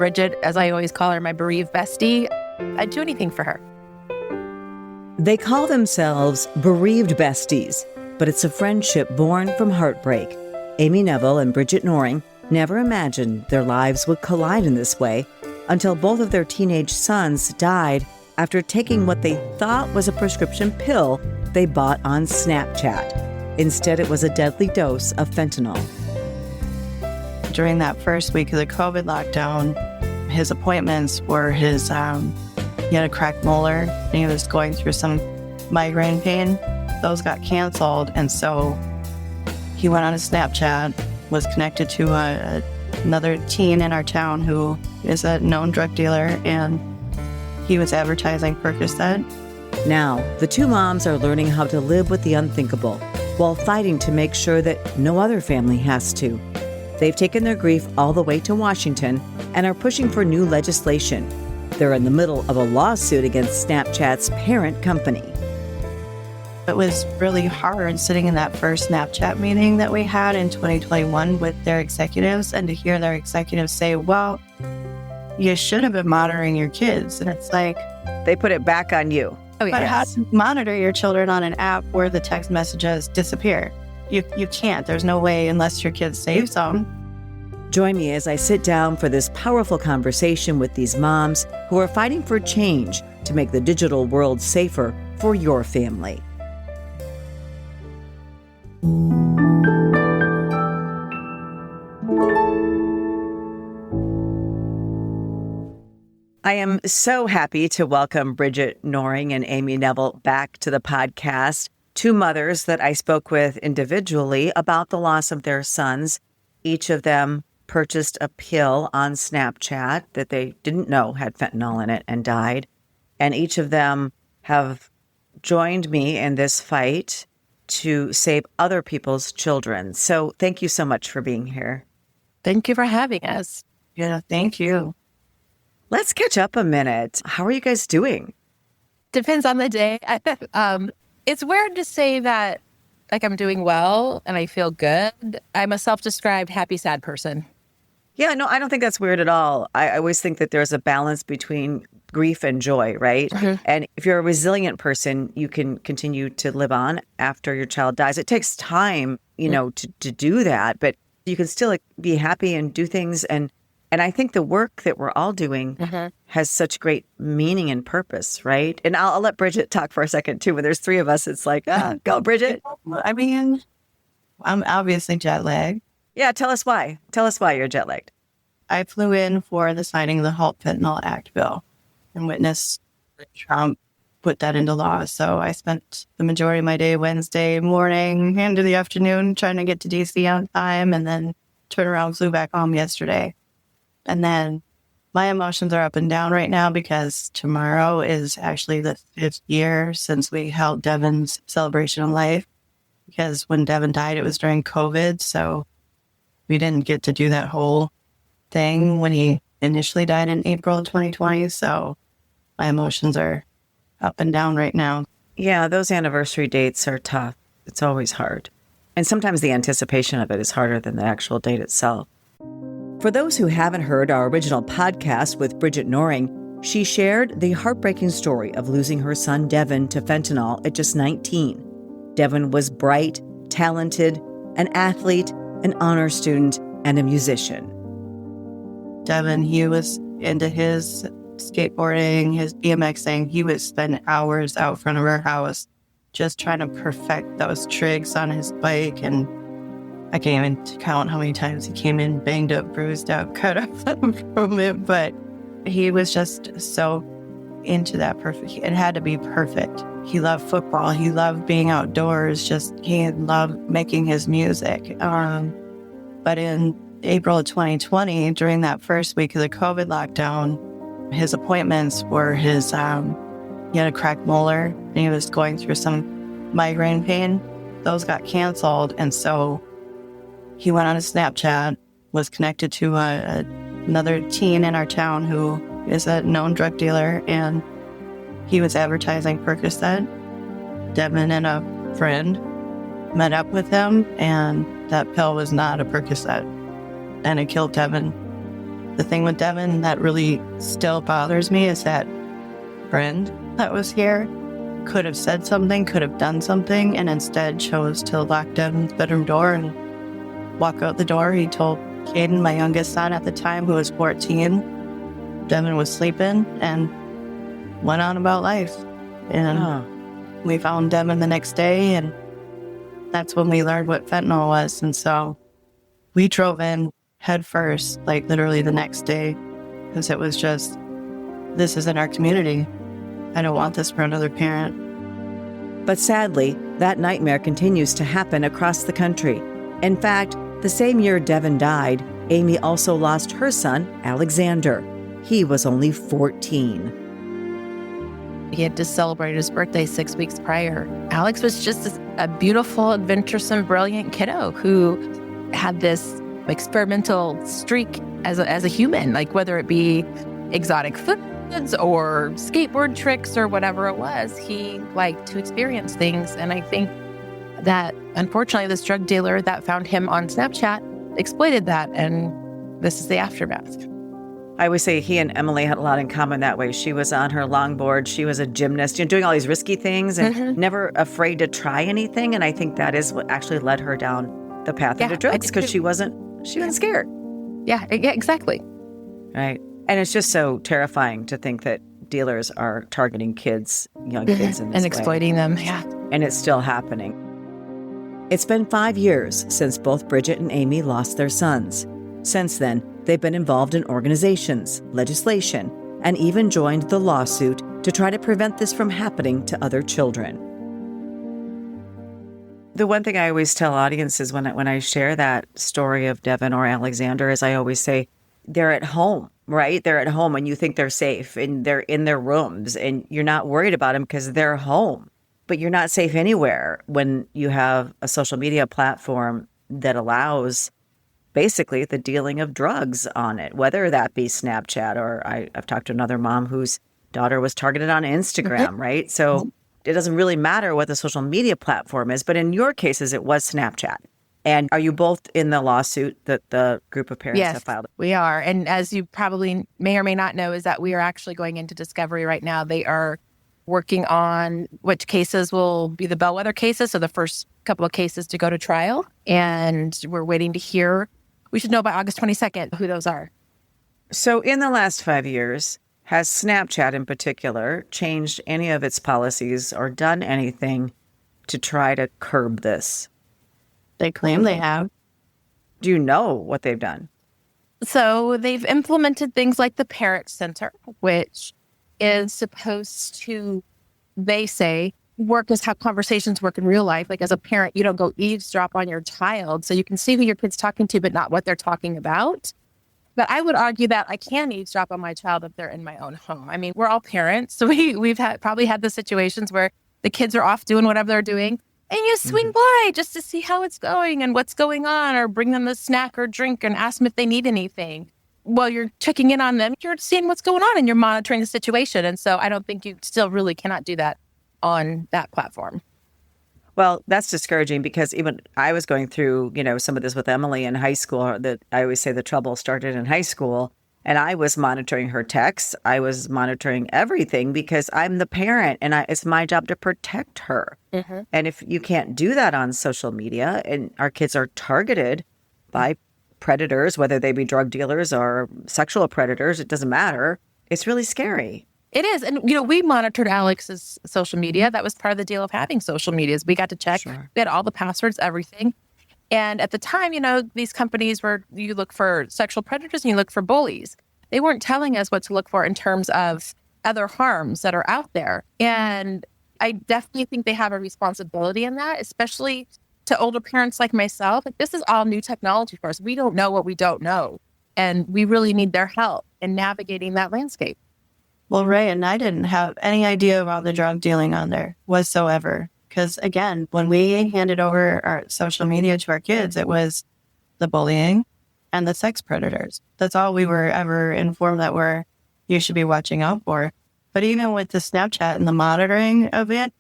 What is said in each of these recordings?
Bridget, as I always call her, my bereaved bestie. I'd do anything for her. They call themselves bereaved besties, but it's a friendship born from heartbreak. Amy Neville and Bridget Noring never imagined their lives would collide in this way until both of their teenage sons died after taking what they thought was a prescription pill they bought on Snapchat. Instead, it was a deadly dose of fentanyl. During that first week of the COVID lockdown, his appointments were he had a cracked molar and he was going through some migraine pain. Those got canceled, and so he went on a Snapchat, was connected to another teen in our town who is a known drug dealer, and he was advertising Percocet. Now, the two moms are learning how to live with the unthinkable while fighting to make sure that no other family has to. They've taken their grief all the way to Washington and are pushing for new legislation. They're in the middle of a lawsuit against Snapchat's parent company. It was really hard sitting in that first Snapchat meeting that we had in 2021 with their executives, and to hear their executives say, well, you should have been monitoring your kids. And it's like, they put it back on you. Oh, but how to monitor your children on an app where the text messages disappear? You can't. There's no way unless your kids save some. Join me as I sit down for this powerful conversation with these moms who are fighting for change to make the digital world safer for your family. I am so happy to welcome Bridget Noring and Amy Neville back to the podcast. Two mothers that I spoke with individually about the loss of their sons. Each of them purchased a pill on Snapchat that they didn't know had fentanyl in it and died. And each of them have joined me in this fight to save other people's children. So thank you so much for being here. Thank you for having us. Yeah, thank you. Let's catch up a minute. How are you guys doing? Depends on the day. It's weird to say that, like, I'm doing well and I feel good. I'm a self-described happy, sad person. Yeah, no, I don't think that's weird at all. I always think that there's a balance between grief and joy, right? Mm-hmm. And if you're a resilient person, you can continue to live on after your child dies. It takes time, to do that, but you can still be happy and do things. And I think the work that we're all doing has such great meaning and purpose, right? And I'll let Bridget talk for a second, too. When there's three of us, it's like, go, Bridget. I mean, I'm obviously jet lagged. Yeah, tell us why. Tell us why you're jet lagged. I flew in for the signing of the Fentanyl Act bill and witnessed Trump put that into law. So I spent the majority of my day Wednesday morning into the afternoon trying to get to D.C. on time, and then turned around, flew back home yesterday. And then my emotions are up and down right now because tomorrow is actually the 5th year since we held Devin's celebration of life. Because when Devin died, it was during COVID. So we didn't get to do that whole thing when he initially died in April of 2020. So my emotions are up and down right now. Yeah, those anniversary dates are tough. It's always hard. And sometimes the anticipation of it is harder than the actual date itself. For those who haven't heard our original podcast with Bridget Noring, she shared the heartbreaking story of losing her son Devin to fentanyl at just 19. Devin was bright, talented, an athlete, an honor student, and a musician. Devin, he was into his skateboarding, his BMXing. He would spend hours out front of our house just trying to perfect those tricks on his bike. And I can't even count how many times he came in banged up, bruised up, cut up from it. But he was just so into that perfect. It had to be perfect. He loved football. He loved being outdoors. He loved making his music. But in April of 2020, during that first week of the COVID lockdown, his appointments were he had a cracked molar and he was going through some migraine pain. Those got canceled. And so he went on a Snapchat, was connected to another teen in our town who is a known drug dealer, and he was advertising Percocet. Devin and a friend met up with him, and that pill was not a Percocet, and it killed Devin. The thing with Devin that really still bothers me is that friend that was here could have said something, could have done something, and instead chose to lock Devin's bedroom door and walk out the door. He told Caden, my youngest son at the time, who was 14, Devin was sleeping, and went on about life. And we found Devin the next day, and that's when we learned what fentanyl was. And so we drove in head first, like literally the next day, because it was just, this isn't our community. I don't want this for another parent. But sadly, that nightmare continues to happen across the country. In fact, the same year Devin died, Amy also lost her son, Alexander. He was only 14. He had just celebrated his birthday 6 weeks prior. Alex was just a beautiful, adventuresome, brilliant kiddo who had this experimental streak as a human, like whether it be exotic foods or skateboard tricks or whatever it was, he liked to experience things. And I think that, unfortunately, this drug dealer that found him on Snapchat exploited that, and this is the aftermath. I always say he and Emily had a lot in common that way. She was on her longboard. She was a gymnast, doing all these risky things and never afraid to try anything. And I think that is what actually led her down the path of the drugs, because she wasn't scared. Yeah, exactly. Right. And it's just so terrifying to think that dealers are targeting kids, young kids in this and exploiting them. Yeah. And it's still happening. It's been 5 years since both Bridget and Amy lost their sons. Since then, they've been involved in organizations, legislation, and even joined the lawsuit to try to prevent this from happening to other children. The one thing I always tell audiences when I share that story of Devin or Alexander is I always say, they're at home, right? They're at home and you think they're safe and they're in their rooms and you're not worried about them because they're home. But you're not safe anywhere when you have a social media platform that allows basically the dealing of drugs on it, whether that be Snapchat or I've talked to another mom whose daughter was targeted on Instagram, right? So it doesn't really matter what the social media platform is, but in your cases, it was Snapchat. And are you both in the lawsuit that the group of parents have filed? We are. And as you probably may or may not know, is that we are actually going into discovery right now. They are working on which cases will be the bellwether cases, so the first couple of cases to go to trial. And we're waiting to hear. We should know by August 22nd who those are. So in the last 5 years, has Snapchat in particular changed any of its policies or done anything to try to curb this? They claim they have. Do you know what they've done? So they've implemented things like the Parent Center, which is supposed to, they say, work as how conversations work in real life. Like as a parent, you don't go eavesdrop on your child. So you can see who your kid's talking to, but not what they're talking about. But I would argue that I can eavesdrop on my child if they're in my own home. I mean, we're all parents. So we've probably had the situations where the kids are off doing whatever they're doing. And you swing by just to see how it's going and what's going on, or bring them a snack or drink and ask them if they need anything. While you're checking in on them, you're seeing what's going on and you're monitoring the situation. And so I don't think you still really cannot do that on that platform. Well, that's discouraging because even I was going through, some of this with Emily in high school. That I always say the trouble started in high school. And I was monitoring her texts. I was monitoring everything because I'm the parent and it's my job to protect her. Mm-hmm. And if you can't do that on social media and our kids are targeted by predators, whether they be drug dealers or sexual predators, it doesn't matter. It's really scary. It is. And, we monitored Alex's social media. That was part of the deal of having social media. We got to check. Sure. We had all the passwords, everything. And at the time, these companies you look for sexual predators and you look for bullies. They weren't telling us what to look for in terms of other harms that are out there. And I definitely think they have a responsibility in that, especially to older parents like myself. Like, this is all new technology for us. We don't know what we don't know. And we really need their help in navigating that landscape. Well, Ray and I didn't have any idea about the drug dealing on there whatsoever. Because again, when we handed over our social media to our kids, it was the bullying and the sex predators. That's all we were ever informed that you should be watching out for. But even with the Snapchat and the monitoring of it,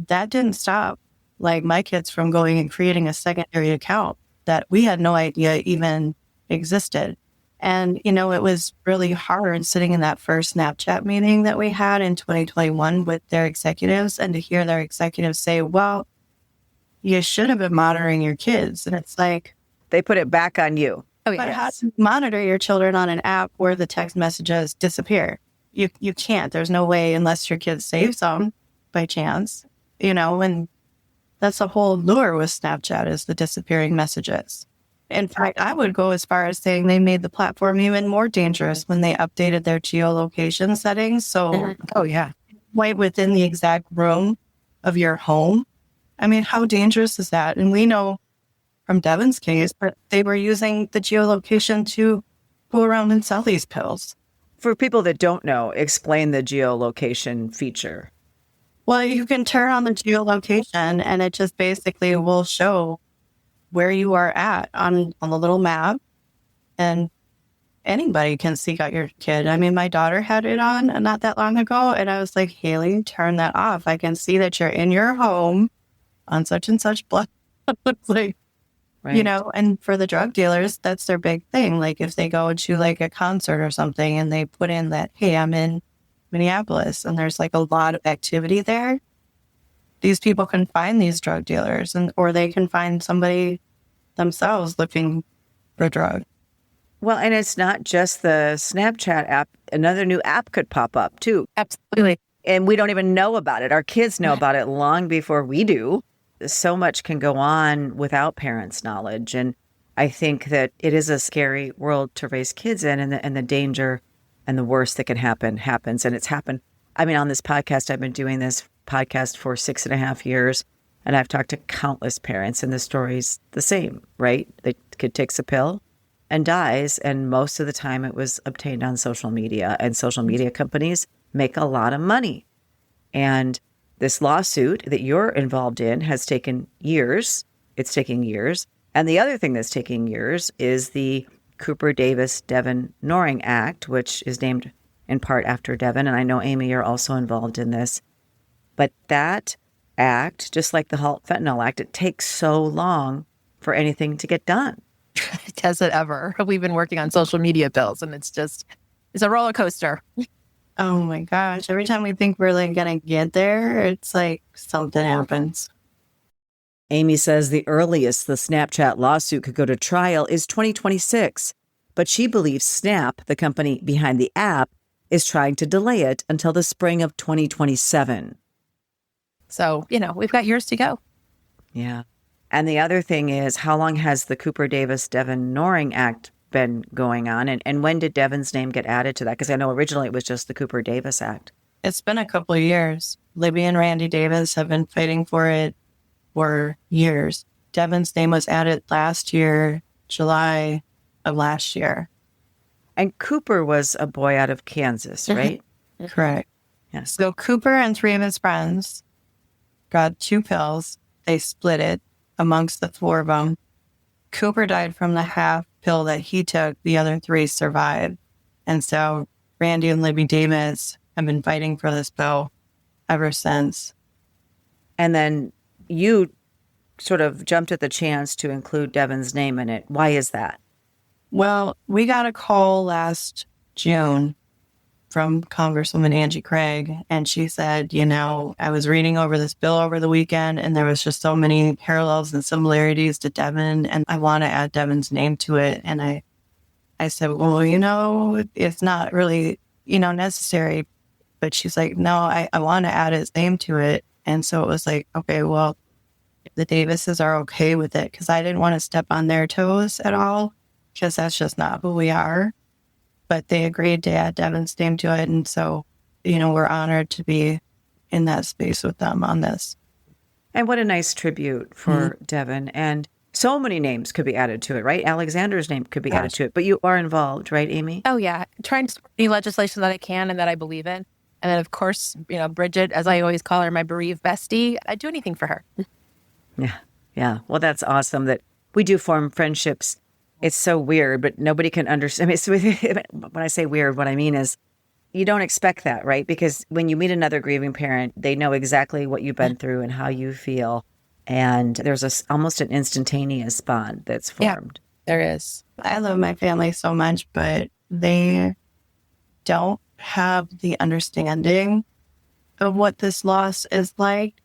that didn't stop like my kids from going and creating a secondary account that we had no idea even existed. And, it was really hard sitting in that first Snapchat meeting that we had in 2021 with their executives, and to hear their executives say, well, you should have been monitoring your kids. And it's like, They put it back on you. Oh, but how yes. to monitor your children on an app where the text messages disappear? You can't. There's no way unless your kid saves them by chance, and that's the whole lure with Snapchat is the disappearing messages. In fact, I would go as far as saying they made the platform even more dangerous when they updated their geolocation settings. So, Oh, yeah. right within the exact room of your home. I mean, how dangerous is that? And we know from Devin's case, but they were using the geolocation to go around and sell these pills. For people that don't know, explain the geolocation feature. Well, you can turn on the geolocation and it just basically will show where you are at on the little map, and anybody can seek out your kid. I mean, my daughter had it on not that long ago, and I was like, Haley, turn that off. I can see that you're in your home on such and such block. Like, Right. and for the drug dealers, that's their big thing. Like if they go to like a concert or something and they put in that, hey, I'm in Minneapolis and there's like a lot of activity there, these people can find these drug dealers or they can find somebody themselves looking for a drug. Well, and it's not just the Snapchat app. Another new app could pop up too. Absolutely. And we don't even know about it. Our kids know about it long before we do. So much can go on without parents' knowledge. And I think that it is a scary world to raise kids in, and the danger and the worst that can happen happens. And it's happened. I mean, on this podcast, I've been doing this podcast for 6.5 years, and I've talked to countless parents, and the story's the same, right? The kid takes a pill and dies. And most of the time it was obtained on social media, and social media companies make a lot of money. And this lawsuit that you're involved in has taken years. It's taking years. And the other thing that's taking years is the Cooper Davis Devin Noring Act, which is named in part after Devin. And I know, Amy, you're also involved in this. But that act, just like the Fentanyl Act, it takes so long for anything to get done. Does it ever? We've been working on social media bills, and it's a roller coaster. Oh my gosh. Every time we think we're like going to get there, it's like something happens. Amy says the earliest the Snapchat lawsuit could go to trial is 2026, but she believes Snap, the company behind the app, is trying to delay it until the spring of 2027. So, we've got years to go. Yeah. And the other thing is, how long has the Cooper Davis Devin Noring Act been going on? And when did Devin's name get added to that? Because I know originally it was just the Cooper Davis Act. It's been a couple of years. Libby and Randy Davis have been fighting for it for years. Devin's name was added last year, July of last year. And Cooper was a boy out of Kansas, right? Correct. Yes. So Cooper and 3 of his friends got 2 pills. They split it amongst the 4 of them. Cooper died from the half pill that he took. The other 3 survived. And so Randy and Libby Davis have been fighting for this pill ever since. And then you sort of jumped at the chance to include Devin's name in it. Why is that? Well, we got a call last June from Congresswoman Angie Craig, and she said, I was reading over this bill over the weekend, and there was just so many parallels and similarities to Devin, and I want to add Devin's name to it. And I said, well, it's not really, necessary. But she's like, no, I want to add his name to it. And so it was like, okay, well, the Davises are okay with it, because I didn't want to step on their toes at all, because that's just not who we are. But they agreed to add Devin's name to it. And so, we're honored to be in that space with them on this. And what a nice tribute for Devin. And so many names could be added to it, right? Alexander's name could be added to it. But you are involved, right, Amy? Oh, yeah. Trying to support any legislation that I can and that I believe in. And then, of course, Bridget, as I always call her, my bereaved bestie, I'd do anything for her. Yeah. Yeah. Well, that's awesome that we do form friendships. It's so weird, but nobody can understand. When I say weird, what I mean is you don't expect that, right? Because when you meet another grieving parent, they know exactly what you've been through and how you feel. And there's almost an instantaneous bond that's formed. There is. I love my family so much, but they don't have the understanding of what this loss is like.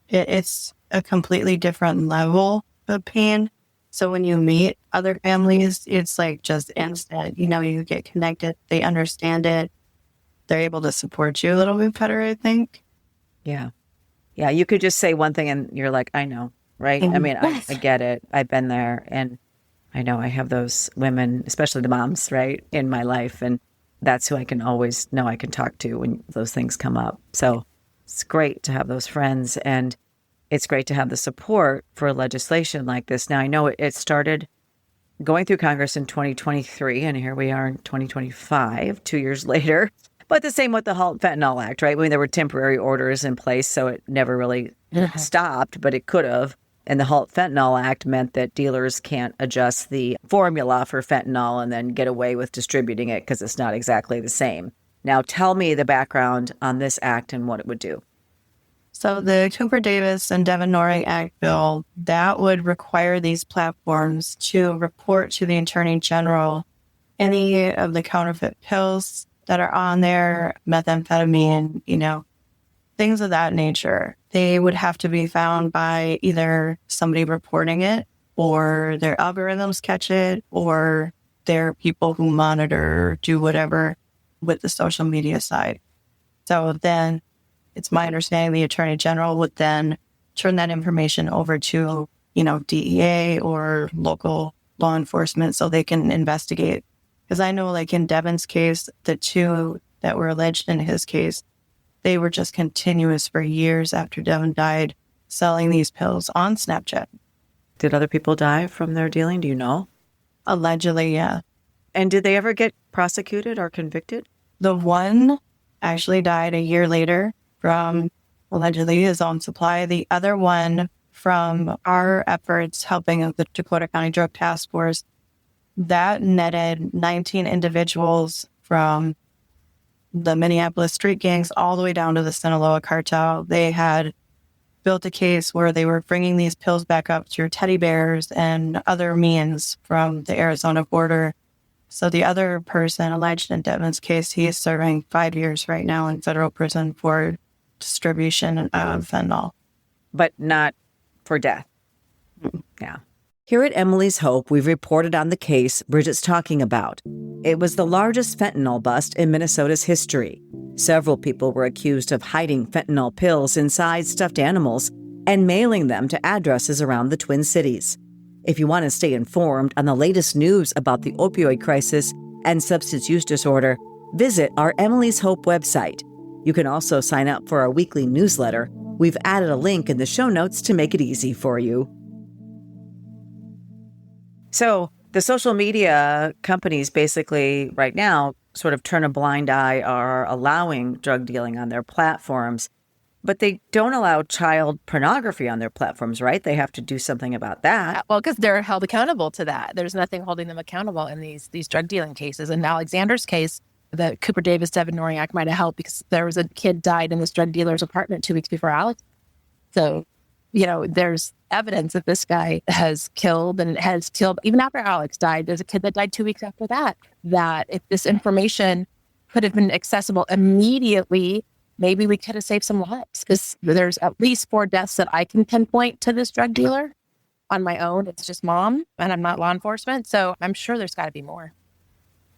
It's a completely different level of pain. So when you meet other families, it's like just instant. You get connected. They understand it. They're able to support you a little bit better, I think. Yeah. Yeah. You could just say one thing and you're like, I know, right? I mean, I get it. I've been there. And I know I have those women, especially the moms, right, in my life. And that's who I can always know I can talk to when those things come up. So it's great to have those friends. And it's great to have the support for legislation like this. Now, I know it started going through Congress in 2023, and here we are in 2025, 2 years later. But the same with the Halt Fentanyl Act, right? I mean, there were temporary orders in place, so it never really stopped, but it could have. And the Halt Fentanyl Act meant that dealers can't adjust the formula for fentanyl and then get away with distributing it because it's not exactly the same. Now, tell me the background on this act and what it would do. So the Cooper Davis and Devin Norrie Act bill, that would require these platforms to report to the Attorney General any of the counterfeit pills that are on there, methamphetamine, things of that nature. They would have to be found by either somebody reporting it or their algorithms catch it or their people who monitor or do whatever with the social media side. So then it's my understanding the Attorney General would then turn that information over to, DEA or local law enforcement so they can investigate. Because I know like in Devin's case, the two that were alleged in his case, they were just continuous for years after Devin died, selling these pills on Snapchat. Did other people die from their dealing? Do you know? Allegedly, yeah. And did they ever get prosecuted or convicted? The one actually died a year later from allegedly his own supply. The other one from our efforts helping the Dakota County Drug Task Force, that netted 19 individuals from the Minneapolis street gangs all the way down to the Sinaloa cartel. They had built a case where they were bringing these pills back up through teddy bears and other means from the Arizona border. So the other person alleged in Devin's case, he is serving 5 years right now in federal prison for distribution of fentanyl. But not for death. Yeah. Here at Emily's Hope, we've reported on the case Bridget's talking about. It was the largest fentanyl bust in Minnesota's history. Several people were accused of hiding fentanyl pills inside stuffed animals and mailing them to addresses around the Twin Cities. If you want to stay informed on the latest news about the opioid crisis and substance use disorder, visit our Emily's Hope website. You can also sign up for our weekly newsletter. We've added a link in the show notes to make it easy for you. So the social media companies basically right now sort of turn a blind eye, are allowing drug dealing on their platforms, but they don't allow child pornography on their platforms, right? They have to do something about that. Well, because they're held accountable to that. There's nothing holding them accountable in these drug dealing cases. In Alexander's case, the Cooper Davis Devin Norrie Act might have helped because there was a kid died in this drug dealer's apartment 2 weeks before Alex. So, there's evidence that this guy has killed and has killed, even after Alex died, there's a kid that died 2 weeks after that if this information could have been accessible immediately, maybe we could have saved some lives. Because there's at least 4 deaths that I can pinpoint to this drug dealer on my own. It's just mom, and I'm not law enforcement. So I'm sure there's got to be more.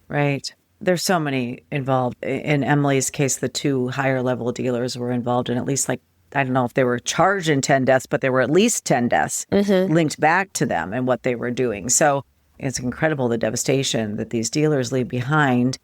Right. There's so many involved. In Emily's case, the 2 higher level dealers were involved in at least I don't know if they were charged in 10 deaths, but there were at least 10 deaths linked back to them and what they were doing. So it's incredible the devastation that these dealers leave behind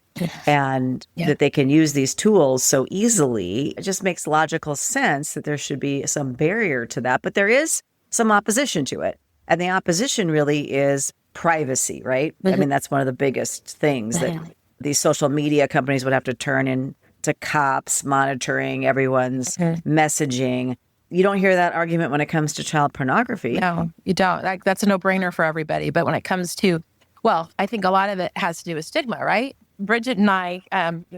and that they can use these tools so easily. It just makes logical sense that there should be some barrier to that, but there is some opposition to it. And the opposition really is privacy, right? I mean, that's one of the biggest things that these social media companies would have to turn in to cops monitoring everyone's messaging. You don't hear that argument when it comes to child pornography. No, you don't. That's a no-brainer for everybody. But when it comes to, I think a lot of it has to do with stigma, right? Bridget and I,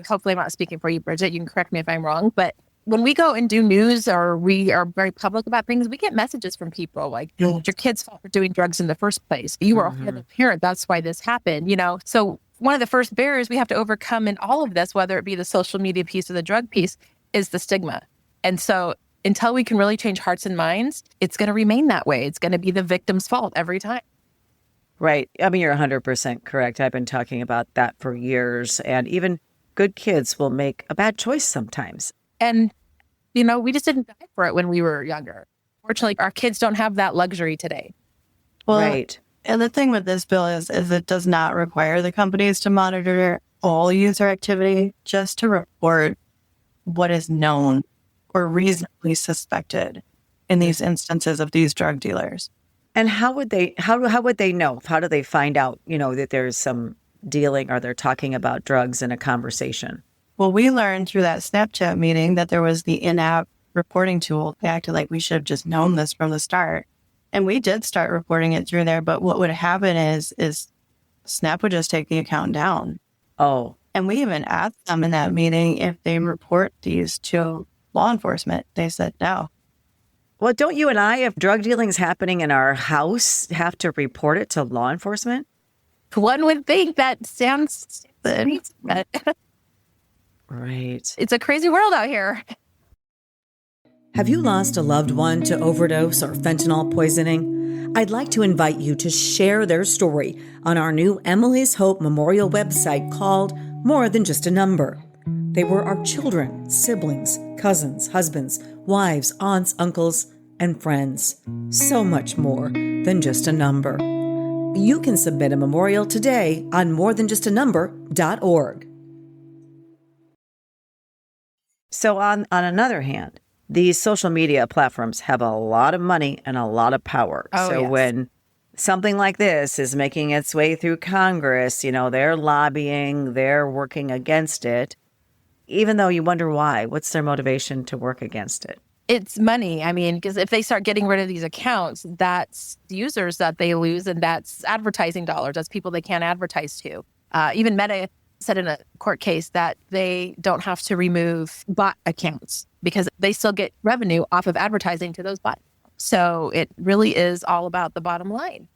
hopefully I'm not speaking for you, Bridget, you can correct me if I'm wrong, but when we go and do news or we are very public about things, we get messages from people like, it's your kid's fault for doing drugs in the first place. You were a horrible parent. That's why this happened, So one of the first barriers we have to overcome in all of this, whether it be the social media piece or the drug piece, is the stigma. And so until we can really change hearts and minds, it's going to remain that way. It's going to be the victim's fault every time. Right. I mean, you're 100% correct. I've been talking about that for years. And even good kids will make a bad choice sometimes. And, we just didn't die for it when we were younger. Fortunately, our kids don't have that luxury today. Well, right. And the thing with this bill is it does not require the companies to monitor all user activity, just to report what is known or reasonably suspected in these instances of these drug dealers. And how would they know? How do they find out, that there's some dealing or they're talking about drugs in a conversation? Well, we learned through that Snapchat meeting that there was the in-app reporting tool. They acted like we should have just known this from the start. And we did start reporting it through there. But what would happen is Snap would just take the account down. Oh. And we even asked them in that meeting if they report these to law enforcement. They said no. Well, don't you and I, if drug dealing's happening in our house, have to report it to law enforcement? One would think that sounds stupid. Right. It's a crazy world out here. Have you lost a loved one to overdose or fentanyl poisoning? I'd like to invite you to share their story on our new Emily's Hope Memorial website called More Than Just a Number. They were our children, siblings, cousins, husbands, wives, aunts, uncles, and friends. So much more than just a number. You can submit a memorial today on morethanjustanumber.org. So on another hand, these social media platforms have a lot of money and a lot of power. When something like this is making its way through Congress, they're lobbying, they're working against it, even though you wonder why. What's their motivation to work against it? It's money. I mean, because if they start getting rid of these accounts, that's users that they lose, and that's advertising dollars. That's people they can't advertise to. Even Meta said in a court case that they don't have to remove bot accounts because they still get revenue off of advertising to those bots. So it really is all about the bottom line.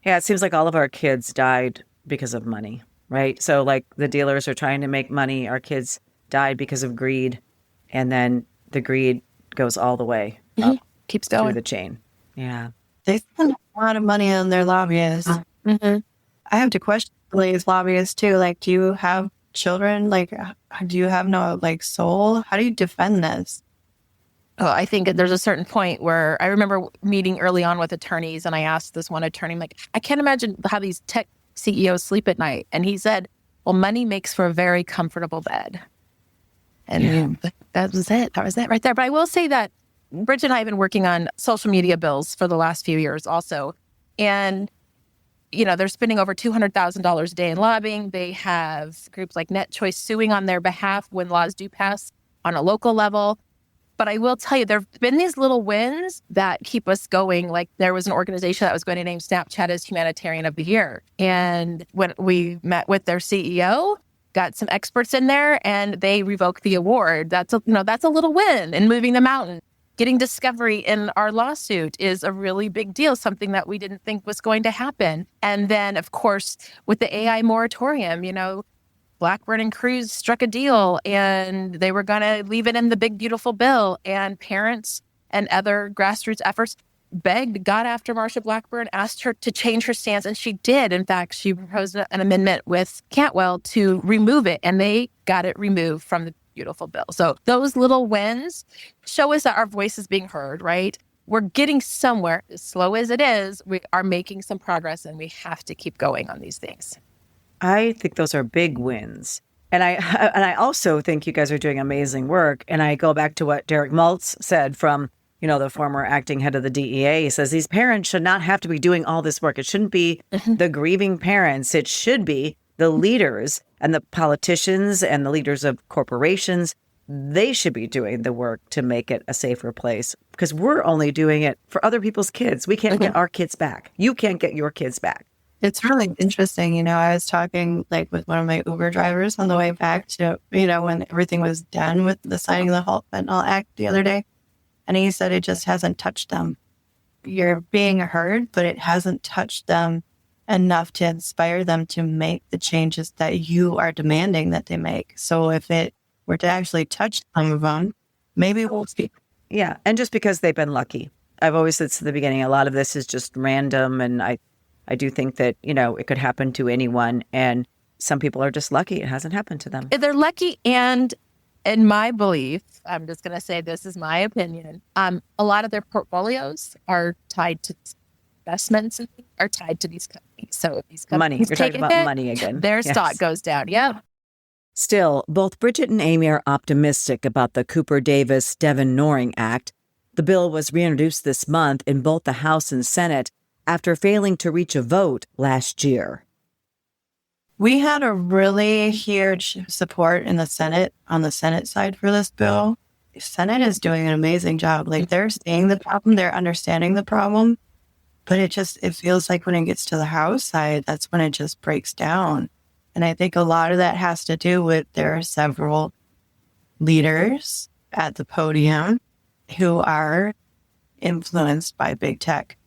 Yeah, it seems like all of our kids died because of money, right? So like the dealers are trying to make money. Our kids died because of greed. And then the greed goes all the way up, keeps going through the chain. Yeah. They spend a lot of money on their lobbyists. I have to question these lobbyists too. Like, do you have children? Like, do you have no soul? How do you defend this? Oh, I think there's a certain point where I remember meeting early on with attorneys, and I asked this one attorney, I'm like, I can't imagine how these tech CEOs sleep at night. And he said, well, money makes for a very comfortable bed. And that was it. That was it right there. But I will say that Bridget and I have been working on social media bills for the last few years also. And, they're spending over $200,000 a day in lobbying. They have groups like Net Choice suing on their behalf when laws do pass on a local level. But I will tell you, there have been these little wins that keep us going. Like there was an organization that was going to name Snapchat as Humanitarian of the Year. And when we met with their CEO, got some experts in there, and they revoked the award. That's a little win in moving the mountain. Getting discovery in our lawsuit is a really big deal, something that we didn't think was going to happen. And then, of course, with the AI moratorium, Blackburn and Cruz struck a deal, and they were going to leave it in the big, beautiful bill. And parents and other grassroots efforts got after Marsha Blackburn, asked her to change her stance, and she did. In fact, she proposed an amendment with Cantwell to remove it, and they got it removed from the beautiful bill. So those little wins show us that our voice is being heard, right? We're getting somewhere. As slow as it is, we are making some progress, and we have to keep going on these things. I think those are big wins. And I also think you guys are doing amazing work. And I go back to what Derek Maltz said from, the former acting head of the DEA. He says these parents should not have to be doing all this work. It shouldn't be the grieving parents. It should be the leaders and the politicians and the leaders of corporations. They should be doing the work to make it a safer place, because we're only doing it for other people's kids. We can't get our kids back. You can't get your kids back. It's really interesting. I was talking like with one of my Uber drivers on the way back to, when everything was done with the signing of the Fentanyl Act the other day. And he said it just hasn't touched them. You're being heard, but it hasn't touched them enough to inspire them to make the changes that you are demanding that they make. So if it were to actually touch some of them, maybe we'll see. Yeah. And just because they've been lucky. I've always said to the beginning, a lot of this is just random. And I do think that, it could happen to anyone. And some people are just lucky. It hasn't happened to them. They're lucky. And in my belief, I'm just going to say this is my opinion. A lot of their portfolios are tied to investments and are tied to these companies. So if these companies money, you're talking about money again. Their Yes. stock goes down. Yeah. Still, both Bridget and Amy are optimistic about the Cooper-Davis-Devin-Noring Act. The bill was reintroduced this month in both the House and Senate after failing to reach a vote last year. We had a really huge support in the Senate, on the Senate side for this bill. The Senate is doing an amazing job. Like, they're seeing the problem, they're understanding the problem, but it feels like when it gets to the House side, that's when it just breaks down. And I think a lot of that has to do with there are several leaders at the podium who are influenced by big tech,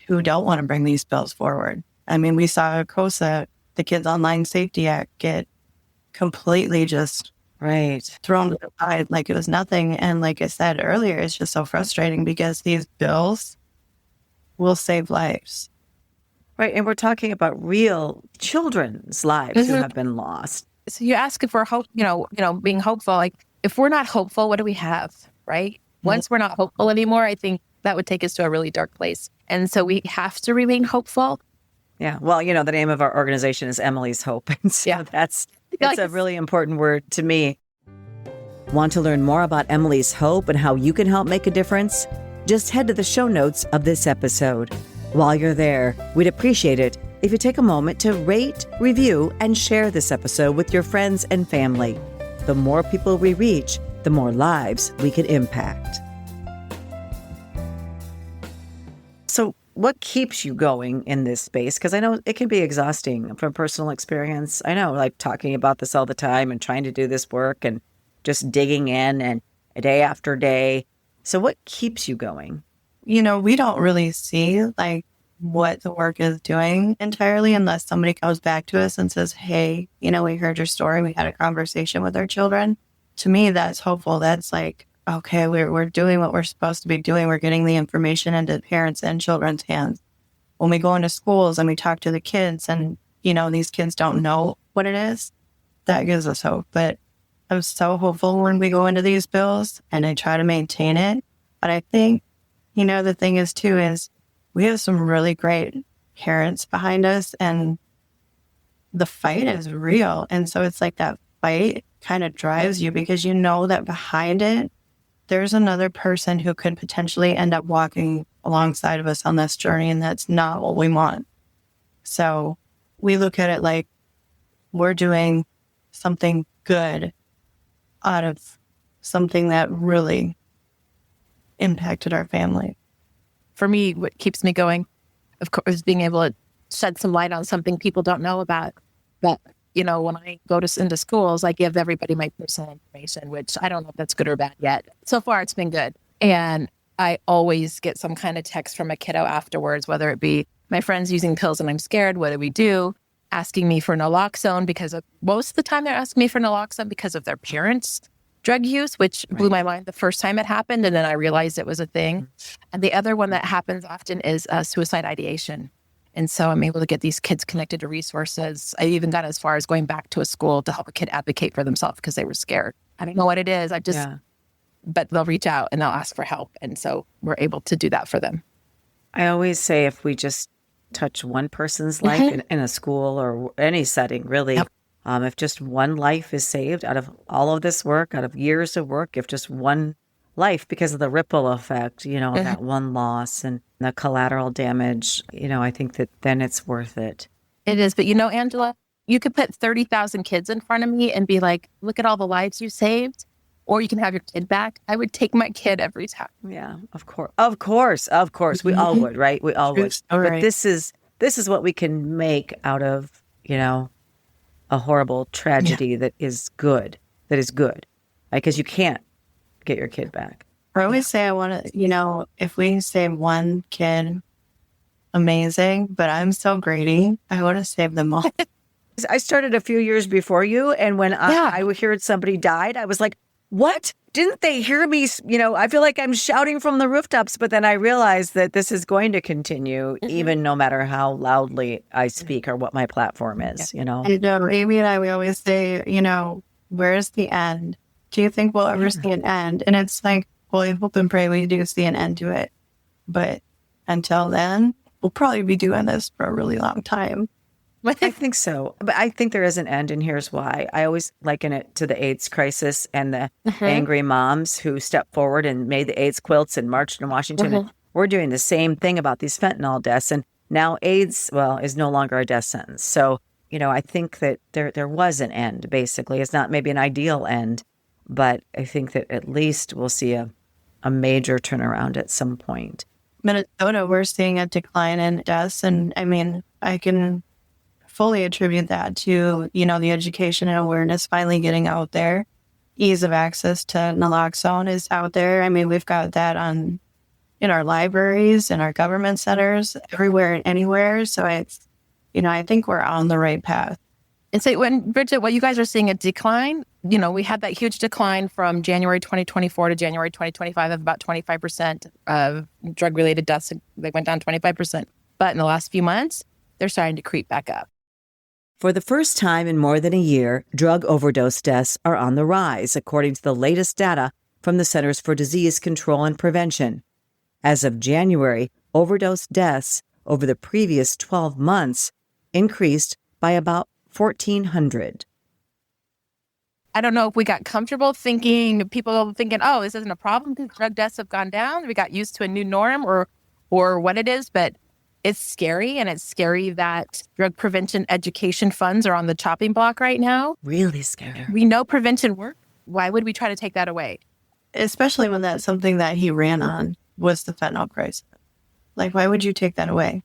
who don't want to bring these bills forward. I mean, we saw COSA, the Kids Online Safety Act, get completely just thrown to the side like it was nothing. And like I said earlier, it's just so frustrating because these bills will save lives. Right. And we're talking about real children's lives who have been lost. So you ask if we're being hopeful. Like, if we're not hopeful, what do we have? Right. Once we're not hopeful anymore, I think that would take us to a really dark place. And so we have to remain hopeful. Yeah. Well, the name of our organization is Emily's Hope. And so that's a really important word to me. Want to learn more about Emily's Hope and how you can help make a difference? Just head to the show notes of this episode. While you're there, we'd appreciate it if you take a moment to rate, review, and share this episode with your friends and family. The more people we reach, the more lives we can impact. So what keeps you going in this space? Because I know it can be exhausting from personal experience. I know, like, talking about this all the time and trying to do this work and just digging in and day after day. So what keeps you going? We don't really see like what the work is doing entirely unless somebody comes back to us and says, hey, we heard your story. We had a conversation with our children. To me, that's hopeful. That's like, okay, we're doing what we're supposed to be doing. We're getting the information into parents and children's hands. When we go into schools and we talk to the kids and, these kids don't know what it is, that gives us hope. But I'm so hopeful when we go into these bills and I try to maintain it. But I think, the thing is too, is we have some really great parents behind us and the fight is real. And so it's like that fight kind of drives you because you know that behind it, there's another person who could potentially end up walking alongside of us on this journey. And that's not what we want. So we look at it like we're doing something good out of something that really impacted our family. For me, what keeps me going, of course, is being able to shed some light on something people don't know about. But, when I go into schools, I give everybody my personal information, which I don't know if that's good or bad yet. So far, it's been good. And I always get some kind of text from a kiddo afterwards, whether it be my friend's using pills and I'm scared, what do we do? Asking me for naloxone because most of the time they're asking me for naloxone because of their parents' drug use, which blew my mind the first time it happened. And then I realized it was a thing. And the other one that happens often is suicide ideation. And so I'm able to get these kids connected to resources. I even got as far as going back to a school to help a kid advocate for themselves because they were scared. I don't know what it is. But they'll reach out and they'll ask for help. And so we're able to do that for them. I always say if we just touch one person's life in a school or any setting, really, if just one life is saved out of all of this work, out of years of work, if just one life, because of the ripple effect, that one loss and the collateral damage, I think that then it's worth it. It is. But Angela, you could put 30,000 kids in front of me and be like, look at all the lives you saved. Or you can have your kid back. I would take my kid every time. Yeah, of course. We all would, right? We all would. But this is this is what we can make out of, a horrible tragedy that is good, because you can't get your kid back. I always say I want to, if we save one kid, amazing, but I'm so greedy. I want to save them all. I started a few years before you, and when I heard somebody died, I was like, what? Didn't they hear me? I feel like I'm shouting from the rooftops, but then I realized that this is going to continue, even no matter how loudly I speak or what my platform is, I know, Amy and I, we always say, where's the end? Do you think we'll ever see an end? And it's like, well, I hope and pray we do see an end to it. But until then, we'll probably be doing this for a really long time. I think so. But I think there is an end, and here's why. I always liken it to the AIDS crisis and the angry moms who stepped forward and made the AIDS quilts and marched in Washington. And we're doing the same thing about these fentanyl deaths. And now AIDS, is no longer a death sentence. So, I think that there was an end, basically. It's not maybe an ideal end, but I think that at least we'll see a major turnaround at some point. Minnesota, we're seeing a decline in deaths. And I mean, I can fully attribute that to, the education and awareness finally getting out there. Ease of access to naloxone is out there. I mean, we've got that in our libraries, in our government centers, everywhere and anywhere. So I think we're on the right path. And so Bridget, what you guys are seeing a decline, we had that huge decline from January 2024 to January 2025 of about 25% of drug-related deaths. They went down 25%. But in the last few months, they're starting to creep back up. For the first time in more than a year, drug overdose deaths are on the rise, according to the latest data from the Centers for Disease Control and Prevention. As of January, overdose deaths over the previous 12 months increased by about 1,400. I don't know if we got comfortable people thinking, oh, this isn't a problem because drug deaths have gone down. We got used to a new norm or what it is, but it's scary, and it's scary that drug prevention education funds are on the chopping block right now. Really scary. We know prevention works. Why would we try to take that away? Especially when that's something that he ran on was the fentanyl crisis. Like, why would you take that away?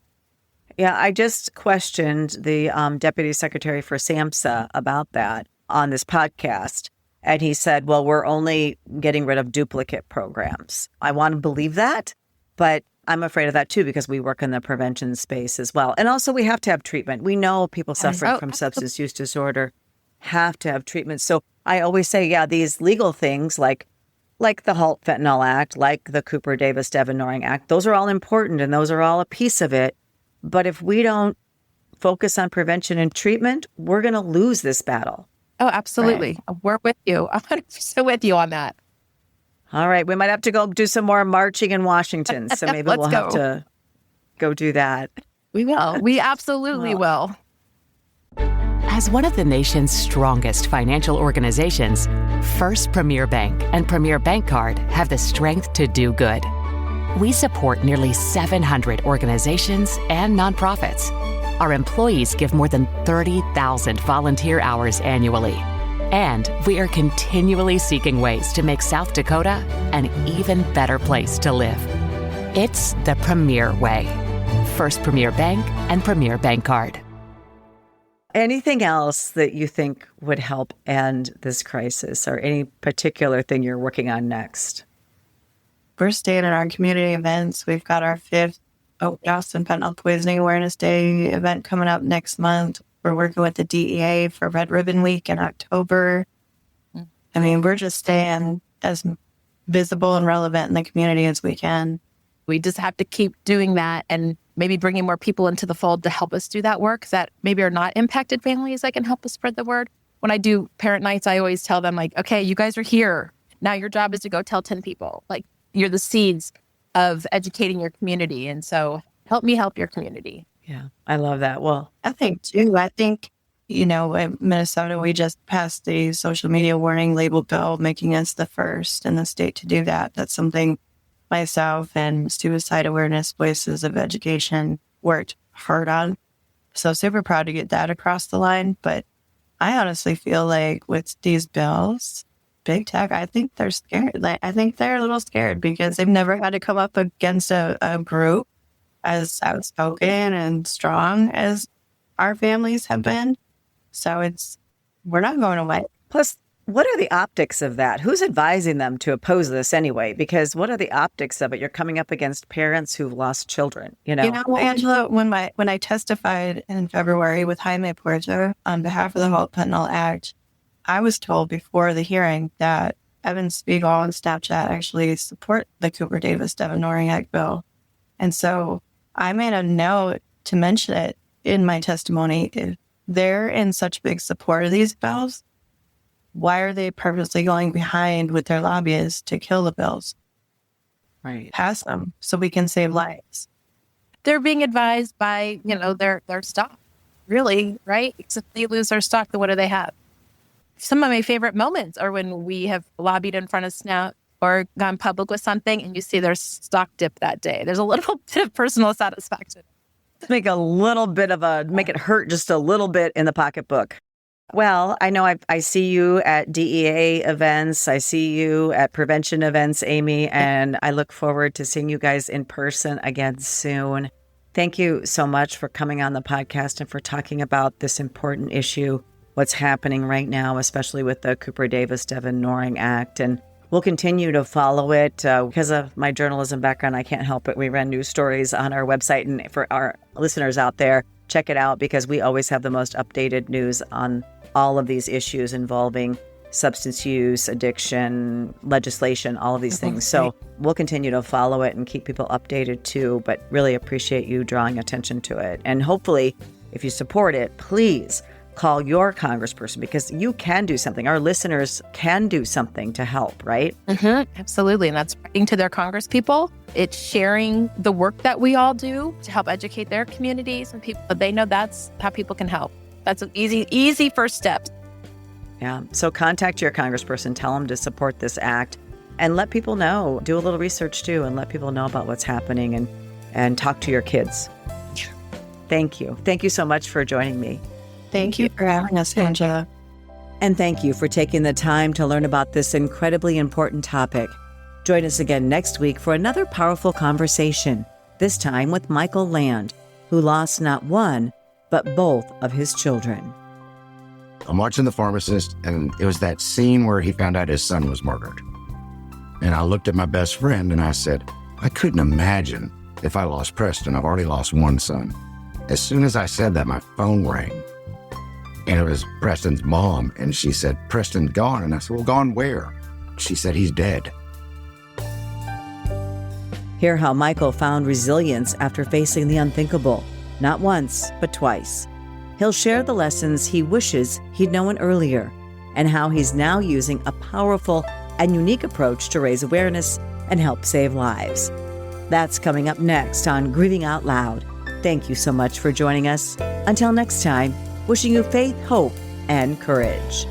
Yeah, I just questioned the Deputy Secretary for SAMHSA about that on this podcast. And he said, well, we're only getting rid of duplicate programs. I want to believe that, but I'm afraid of that too, because we work in the prevention space as well. And also we have to have treatment. We know people suffering from substance use disorder have to have treatment. So I always say, these legal things like the Halt Fentanyl Act, like the Cooper Davis Devin-Noring Act, those are all important and those are all a piece of it. But if we don't focus on prevention and treatment, we're going to lose this battle. Oh, absolutely. Right. We're with you. I'm 100% with you on that. All right. We might have to go do some more marching in Washington. So maybe we'll have to go do that. We will. We absolutely will. As one of the nation's strongest financial organizations, First Premier Bank and Premier Bank Card have the strength to do good. We support nearly 700 organizations and nonprofits. Our employees give more than 30,000 volunteer hours annually. And we are continually seeking ways to make South Dakota an even better place to live. It's the Premier way. First Premier Bank and Premier Bank Card. Anything else that you think would help end this crisis, or any particular thing you're working on next? We're staying at our community events. We've got our 5th Overdose and Fentanyl Poisoning Awareness Day event coming up next month. We're working with the DEA for Red Ribbon Week in October. I mean, we're just staying as visible and relevant in the community as we can. We just have to keep doing that and maybe bringing more people into the fold to help us do that work that maybe are not impacted families that can help us spread the word. When I do parent nights, I always tell them, like, okay, you guys are here. Now your job is to go tell 10 people. Like, you're the seeds of educating your community. And so help me help your community. Yeah, I love that. Well, I think, in Minnesota, we just passed the social media warning label bill, making us the first in the state to do that. That's something myself and Suicide Awareness Voices of Education worked hard on. So super proud to get that across the line. But I honestly feel like with these bills, big tech, I think they're scared. I think they're a little scared because they've never had to come up against a group as outspoken and strong as our families have been. So we're not going away. Plus, what are the optics of that? Who's advising them to oppose this anyway? Because what are the optics of it? You're coming up against parents who've lost children, Angela, when I testified in February with Jaime Puerto on behalf of the Fentanyl Act, I was told before the hearing that Evan Spiegel and Snapchat actually support the Cooper Davis Devin Noring Act bill. And so I made a note to mention it in my testimony. If they're in such big support of these bills, why are they purposely going behind with their lobbyists to kill the bills? Right. Pass them so we can save lives. They're being advised by, their stock, really, right? Except they lose their stock, then what do they have? Some of my favorite moments are when we have lobbied in front of Snap or gone public with something and you see their stock dip that day. There's a little bit of personal satisfaction. Make it hurt just a little bit in the pocketbook. Well, I know I see you at DEA events. I see you at prevention events, Amy, and I look forward to seeing you guys in person again soon. Thank you so much for coming on the podcast and for talking about this important issue, what's happening right now, especially with the Cooper Davis Devin Noring Act. And we'll continue to follow it. Because of my journalism background, I can't help it. We run news stories on our website. And for our listeners out there, check it out because we always have the most updated news on all of these issues involving substance use, addiction, legislation, all of these things. So we'll continue to follow it and keep people updated too, but really appreciate you drawing attention to it. And hopefully, if you support it, please call your congressperson because you can do something. Our listeners can do something to help, right? Absolutely. And that's writing to their congresspeople. It's sharing the work that we all do to help educate their communities and people. They know that's how people can help. That's an easy first step. Yeah. So contact your congressperson, tell them to support this act and let people know. Do a little research too and let people know about what's happening and talk to your kids. Thank you. Thank you so much for joining me. Thank you for having us, Angela. And thank you for taking the time to learn about this incredibly important topic. Join us again next week for another powerful conversation, this time with Michael Land, who lost not one, but both of his children. I'm watching The Pharmacist, and it was that scene where he found out his son was murdered. And I looked at my best friend and I said, I couldn't imagine if I lost Preston. I've already lost one son. As soon as I said that, my phone rang. And it was Preston's mom, and she said, Preston's gone. And I said, well, gone where? She said, he's dead. Hear how Michael found resilience after facing the unthinkable, not once, but twice. He'll share the lessons he wishes he'd known earlier, and how he's now using a powerful and unique approach to raise awareness and help save lives. That's coming up next on Grieving Out Loud. Thank you so much for joining us. Until next time, wishing you faith, hope, and courage.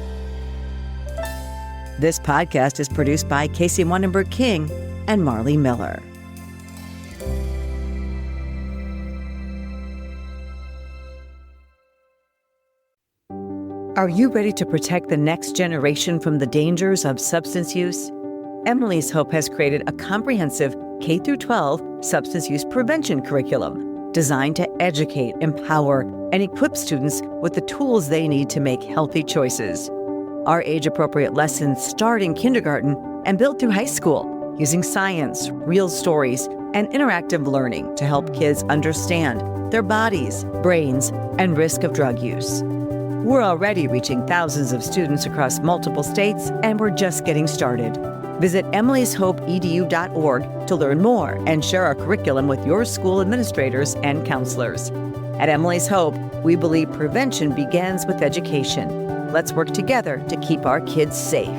This podcast is produced by Casey Wonnenberg King and Marley Miller. Are you ready to protect the next generation from the dangers of substance use? Emily's Hope has created a comprehensive K-12 substance use prevention curriculum designed to educate, empower, and equip students with the tools they need to make healthy choices. Our age-appropriate lessons start in kindergarten and build through high school, using science, real stories, and interactive learning to help kids understand their bodies, brains, and risk of drug use. We're already reaching thousands of students across multiple states, and we're just getting started. Visit emilyshopeedu.org to learn more and share our curriculum with your school administrators and counselors. At Emily's Hope, we believe prevention begins with education. Let's work together to keep our kids safe.